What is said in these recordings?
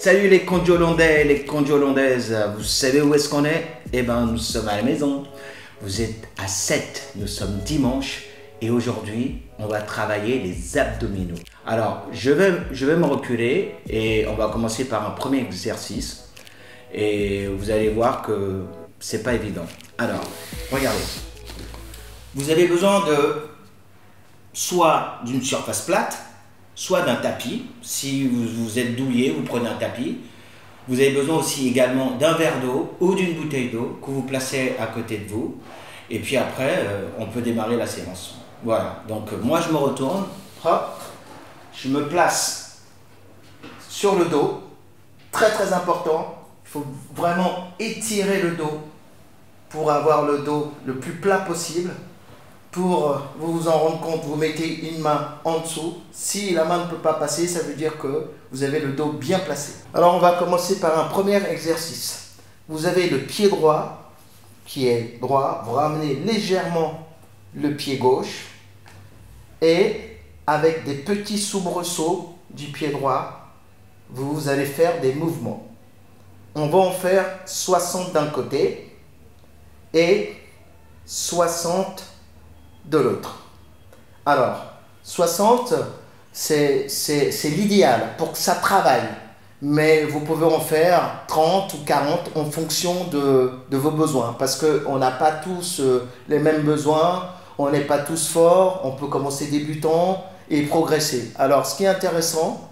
Salut les Condio-Hollandais et les Condio-Hollandaises, vous savez où est-ce qu'on est? Eh ben nous sommes à la maison. Vous êtes à 7, nous sommes dimanche et aujourd'hui on va travailler les abdominaux. Alors je vais me reculer et on va commencer par un premier exercice et vous allez voir que c'est pas évident. Alors regardez, vous avez besoin de soit d'une surface plate, soit d'un tapis. Si vous êtes douillet, vous prenez un tapis. Vous avez besoin aussi également d'un verre d'eau ou d'une bouteille d'eau que vous placez à côté de vous. Et puis après, on peut démarrer la séance. Voilà, donc moi je me retourne, hop, je me place sur le dos. Très très important, il faut vraiment étirer le dos pour avoir le dos le plus plat possible. Pour vous en rendre compte, vous mettez une main en dessous. Si la main ne peut pas passer, ça veut dire que vous avez le dos bien placé. Alors on va commencer par un premier exercice. Vous avez le pied droit qui est droit. Vous ramenez légèrement le pied gauche. Et avec des petits soubresauts du pied droit, vous allez faire des mouvements. On va en faire 60 d'un côté et 60 de l'autre. Alors, 60, c'est l'idéal pour que ça travaille. Mais vous pouvez en faire 30 ou 40 en fonction de vos besoins. Parce qu'on n'a pas tous les mêmes besoins, on n'est pas tous forts, on peut commencer débutant et progresser. Alors, ce qui est intéressant,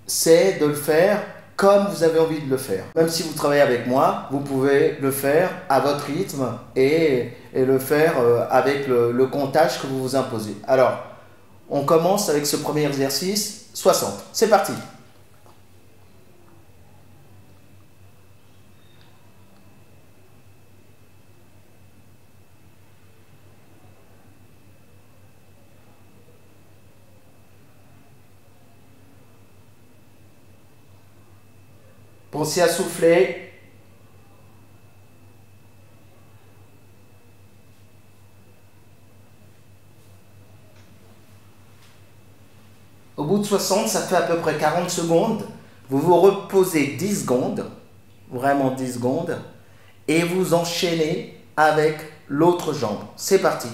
c'est de le faire comme vous avez envie de le faire. Même si vous travaillez avec moi, vous pouvez le faire à votre rythme et le faire avec le comptage que vous vous imposez. Alors, on commence avec ce premier exercice, 60. C'est parti. Pensez à souffler. Au bout de 60, ça fait à peu près 40 secondes. Vous vous reposez 10 secondes, vraiment 10 secondes, et vous enchaînez avec l'autre jambe. C'est parti.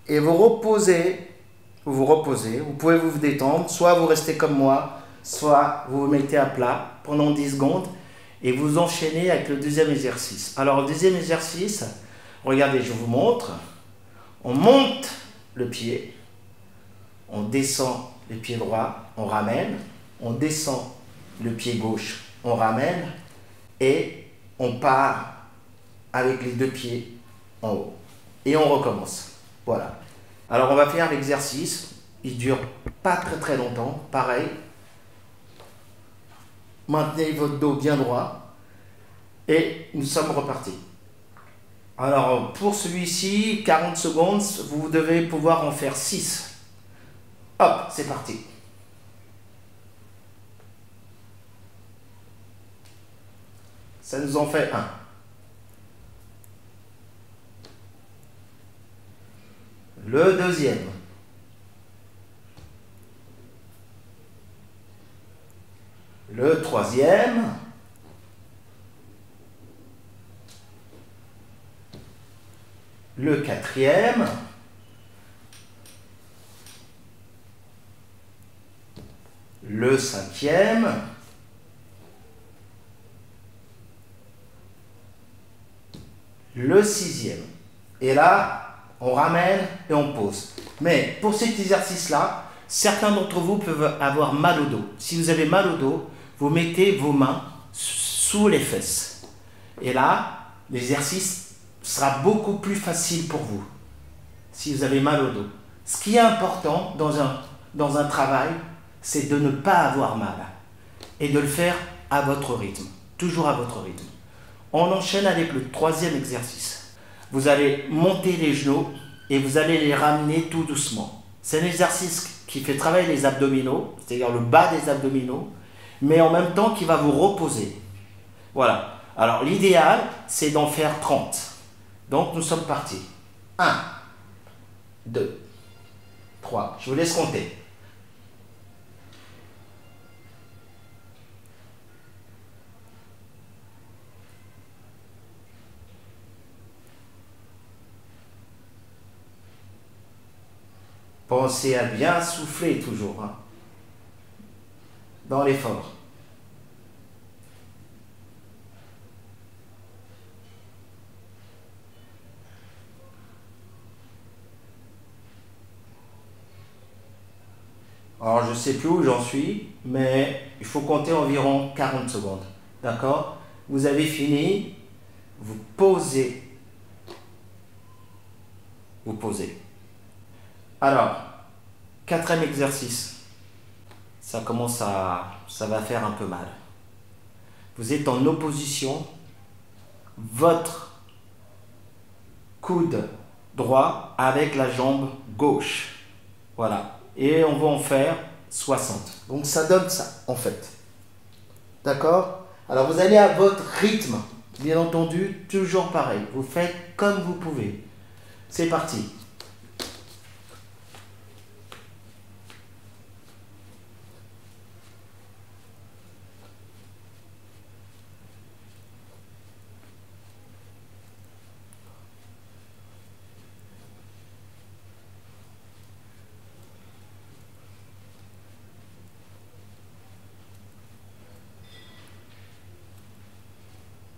Et vous reposez, vous pouvez vous détendre, soit vous restez comme moi, soit vous vous mettez à plat pendant 10 secondes et vous enchaînez avec le deuxième exercice. Alors le deuxième exercice, regardez, je vous montre, on monte le pied, on descend le pied droit, on ramène, on descend le pied gauche, on ramène et on part avec les deux pieds en haut. Et on recommence. Voilà. Alors on va faire l'exercice. Il dure pas très longtemps. Pareil. Maintenez votre dos bien droit. Et nous sommes repartis. Alors pour celui-ci, 40 secondes, vous devez pouvoir en faire 6. Hop, c'est parti. Ça nous en fait 1. Le deuxième. Le troisième. Le quatrième. Le cinquième. Le sixième. Et là, on ramène et on pose. Mais pour cet exercice-là, certains d'entre vous peuvent avoir mal au dos. Si vous avez mal au dos, vous mettez vos mains sous les fesses. Et là, l'exercice sera beaucoup plus facile pour vous. Si vous avez mal au dos. Ce qui est important dans un travail, c'est de ne pas avoir mal. et de le faire à votre rythme, toujours à votre rythme. On enchaîne avec le troisième exercice. Vous allez monter les genoux et vous allez les ramener tout doucement. C'est un exercice qui fait travailler les abdominaux, c'est-à-dire le bas des abdominaux, mais en même temps qui va vous reposer. Voilà. Alors l'idéal, c'est d'en faire 30. Donc nous sommes partis. 1, 2, 3. Je vous laisse compter. Pensez à bien souffler toujours, hein, dans l'effort. Alors, je ne sais plus où j'en suis, mais il faut compter environ 40 secondes. D'accord? Vous avez fini, vous posez. Vous posez. Alors, quatrième exercice. Ça va faire un peu mal. Vous êtes en opposition. Votre coude droit avec la jambe gauche. Voilà. Et on va en faire 60. Donc ça donne ça, en fait. D'accord? Alors vous allez à votre rythme. Bien entendu, toujours pareil. Vous faites comme vous pouvez. C'est parti.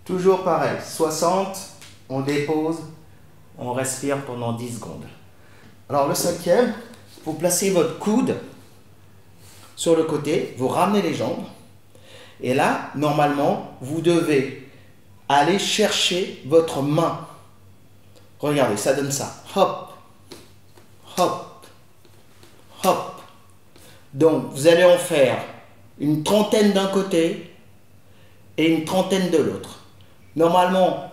Toujours pareil, 60, on dépose, on respire pendant 10 secondes. Alors le cinquième, vous placez votre coude sur le côté, vous ramenez les jambes. Et là, normalement, vous devez aller chercher votre main. Regardez, ça donne ça. Hop, hop, hop. Donc, vous allez en faire une trentaine d'un côté et une trentaine de l'autre. Normalement,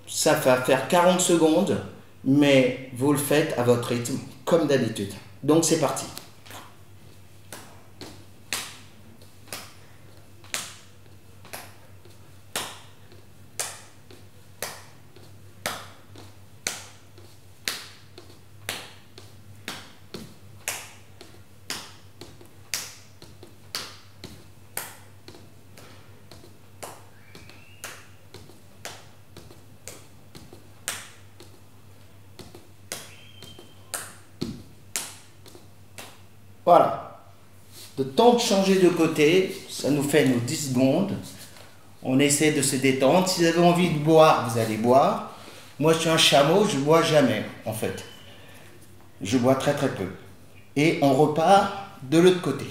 ça va faire 40 secondes, mais vous le faites à votre rythme, comme d'habitude. Donc, c'est parti. Voilà. Le temps de changer de côté, ça nous fait nos 10 secondes. On essaie de se détendre. Si vous avez envie de boire, vous allez boire. Moi, je suis un chameau, je ne bois jamais, en fait. Je bois très très peu. Et on repart de l'autre côté.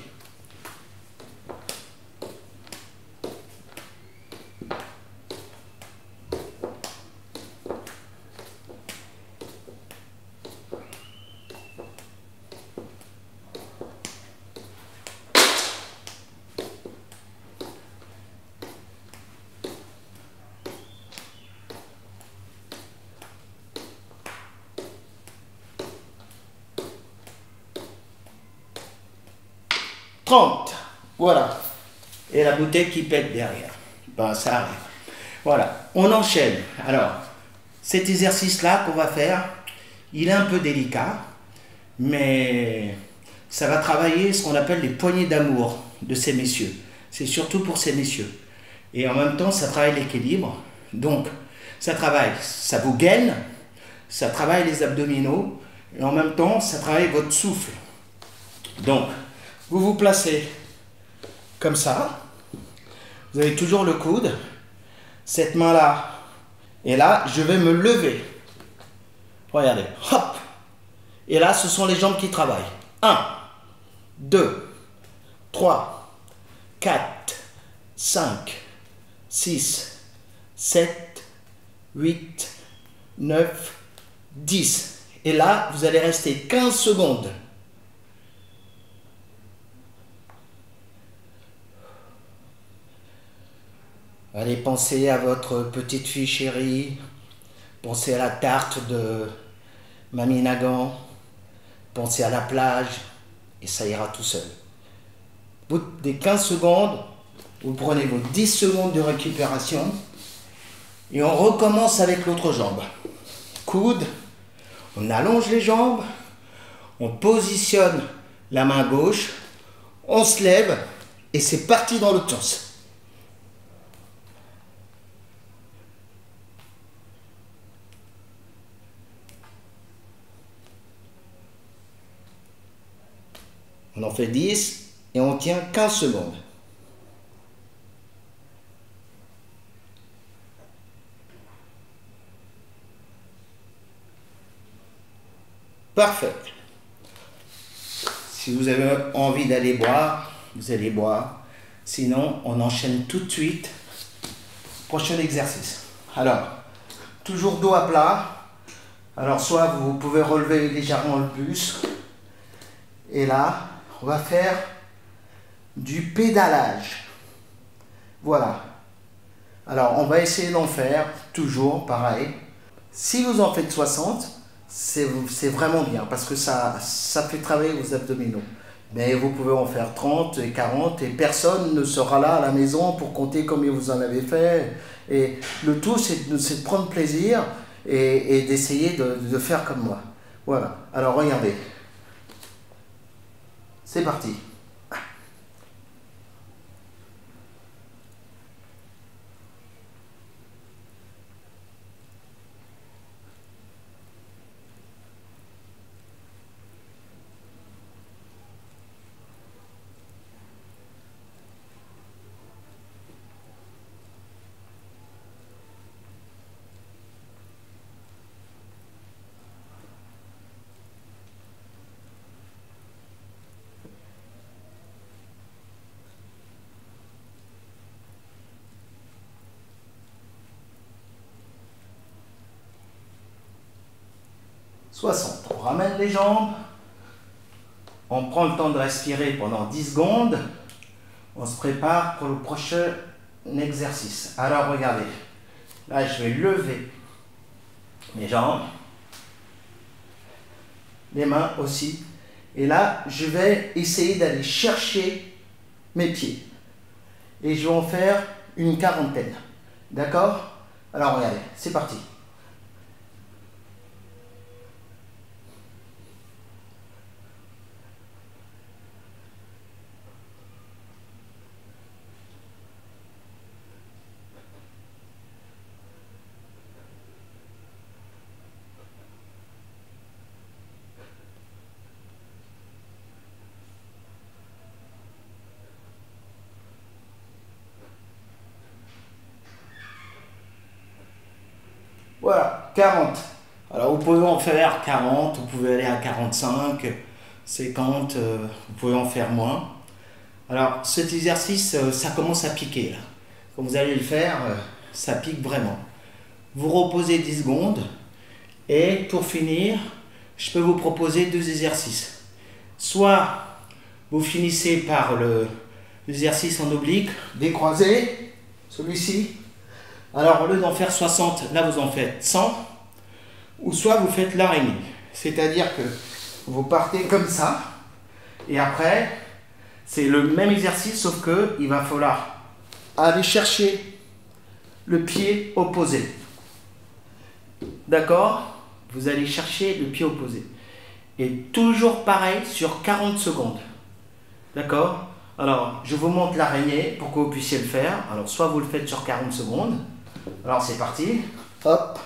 Voilà. Et la bouteille qui pète derrière. Ben, ça arrive. Voilà. On enchaîne. Alors, cet exercice-là qu'on va faire, il est un peu délicat, mais ça va travailler ce qu'on appelle les poignées d'amour de ces messieurs. C'est surtout pour ces messieurs. Et en même temps, ça travaille l'équilibre. Donc, ça travaille, ça vous gaine, ça travaille les abdominaux, et en même temps, ça travaille votre souffle. Donc, vous vous placez comme ça. Vous avez toujours le coude. Cette main-là. Et là, je vais me lever. Regardez. Hop. Et là, ce sont les jambes qui travaillent. 1, 2, 3, 4, 5, 6, 7, 8, 9, 10. Et là, vous allez rester 15 secondes. Allez, pensez à votre petite fille chérie. Pensez à la tarte de Mamie Nagan. Pensez à la plage. Et ça ira tout seul. Au bout des 15 secondes, vous prenez vos 10 secondes de récupération. Et on recommence avec l'autre jambe. Coude. On allonge les jambes. On positionne la main gauche. On se lève. Et c'est parti dans l'autre sens. On en fait 10 et on tient 15 secondes. Parfait. Si vous avez envie d'aller boire, vous allez boire. Sinon, on enchaîne tout de suite. Prochain exercice. Alors, toujours dos à plat. Alors, soit vous pouvez relever légèrement le buste. Et là, on va faire du pédalage. Voilà. Alors, on va essayer d'en faire toujours pareil. Si vous en faites 60, c'est vraiment bien parce que ça fait travailler vos abdominaux. Mais vous pouvez en faire 30 et 40 et personne ne sera là à la maison pour compter combien vous en avez fait. Et le tout, c'est de prendre plaisir et d'essayer de faire comme moi. Voilà. Alors, regardez. C'est parti. 60. On ramène les jambes. On prend le temps de respirer pendant 10 secondes. On se prépare pour le prochain exercice. Alors regardez. Là, je vais lever mes jambes. Les mains aussi. Et là, je vais essayer d'aller chercher mes pieds. Et je vais en faire une quarantaine. D'accord? Alors regardez, c'est parti. Voilà, 40. Alors vous pouvez en faire 40, vous pouvez aller à 45, 50, vous pouvez en faire moins. Alors cet exercice, ça commence à piquer là. Quand vous allez le faire, ça pique vraiment. Vous reposez 10 secondes et pour finir, je peux vous proposer deux exercices. Soit vous finissez par l'exercice en oblique, décroisé, celui-ci. Alors au lieu d'en faire 60, là vous en faites 100. Ou soit vous faites l'araignée. C'est-à-dire que vous partez comme ça. Et après, c'est le même exercice, sauf que il va falloir aller chercher le pied opposé. D'accord? Vous allez chercher le pied opposé. Et toujours pareil sur 40 secondes. D'accord? Alors, je vous montre l'araignée pour que vous puissiez le faire. Alors, soit vous le faites sur 40 secondes. Alors, c'est parti. Hop.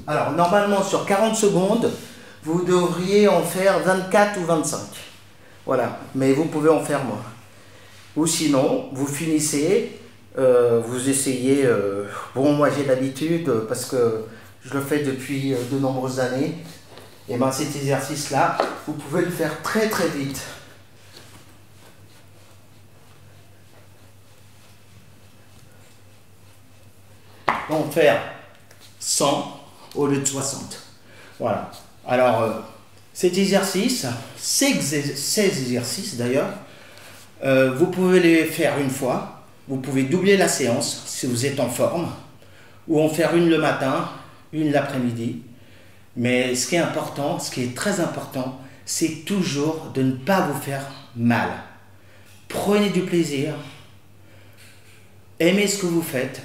Alors, normalement, sur 40 secondes, vous devriez en faire 24 ou 25. Voilà, mais vous pouvez en faire moins. Ou sinon, vous finissez, vous essayez... bon, moi j'ai l'habitude, parce que je le fais depuis de nombreuses années. Et bien cet exercice-là, vous pouvez le faire très très vite. Donc faire 100... au lieu de 60. Voilà. Alors, cet exercice, ces exercices d'ailleurs, vous pouvez les faire une fois. Vous pouvez doubler la séance si vous êtes en forme, ou en faire une le matin, une l'après-midi. Mais ce qui est important, ce qui est très important, c'est toujours de ne pas vous faire mal. Prenez du plaisir, aimez ce que vous faites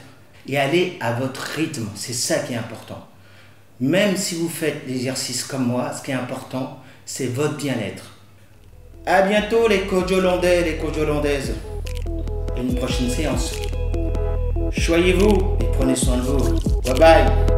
et allez à votre rythme. C'est ça qui est important. Même si vous faites l'exercice comme moi, ce qui est important, c'est votre bien-être. À bientôt les coachs hollandais, les coachs hollandaises. Et une prochaine séance. Choyez-vous et prenez soin de vous. Bye bye.